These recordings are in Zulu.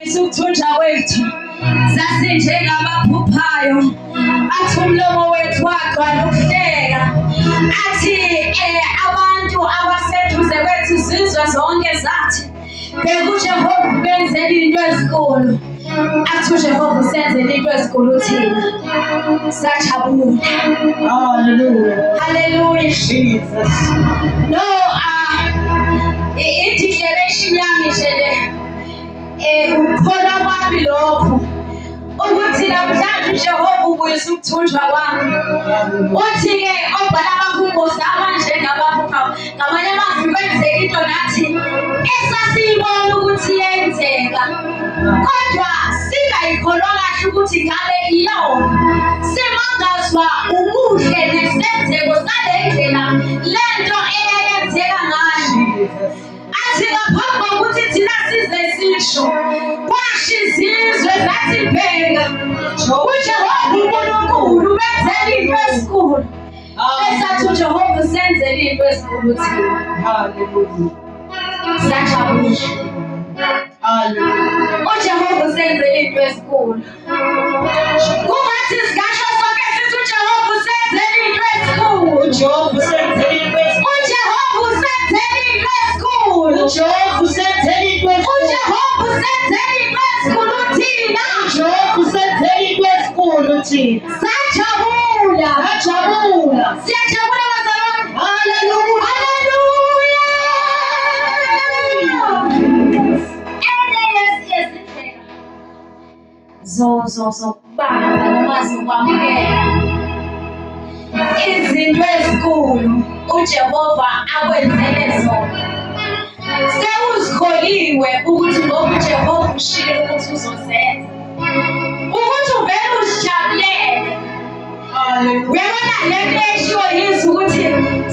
Ukuthunja kwethu sasinjengabaphuphayo, athi umlomo wethu wagcwala ukuhleka, athi abantu abaseduze kwethu zizwe zonke zathi bekuJehova ubenzela into ezinkulu. Athi uJehova usenzele into ezinkulu thina sajabula. Hallelujah. Hallelujah. Jesus. No, i-declaration yami nje le ukukholwa kwami lokho ukuthi namhlanje uJehova ubuyisa ukuthunjwa kwami. Uthi-ke obhala amahubo abanjengabaphuphayo, ngamanye amazwi kwenzeka into nathi esasiyibona ukuthi yenzeka, kodwa singayikholwa kahle ukuthi ngabe iyona. Simangazwa ubuhle nesenzeko sale ndlela lento eyayenzeka ngayo. Athi ngaphambi kokuthi thina size sisho, kwasho izizwe zathi bheka, uJehova uNkulunkulu ubenzela into ezinkulu. Besathi uJehova usenzela into ezinkulu thina. Hallelujah. Sajabula. Hallelujah. uJehova usenzela into ezinkulu. Kungathi singasho sonke sithi uJehova usenzela into ezinkulu. uJehova usenzela into ezinkulu. uJehova usenzela into ezinkulu. uJehova usenzela into ezinkulu. uJehova usenzela into ezinkulu thina. uJehova usenzela into ezinkulu thina. Sajabula. Sajabula. Siyajabula bazalwane. Hallelujah. Zokubamba noma zokwamukela izinto ezinkulu uJehova akwenzele zona. Sewuzikholiwe ukuthi ngoba uJehova ushilo ukuthi uzozenza, ukuthi uvele uzijabulele. Hallelujah. Uyabona lento eshiwo yizwi ukuthi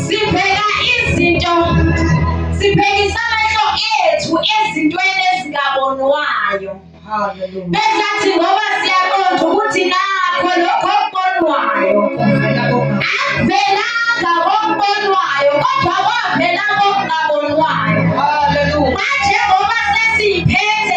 sibheka izinto, sibhekisa amehlo ethu ezintweni ezingabonwayo. Hallelujah. Besathi ngoba siyaqonda ukuthi nakho lokho okubonwayo akuvelanga kokubonwayo, kodwa kwavela kokungabonwayo. Hallelujah. Manje ngoba sesiyiphethe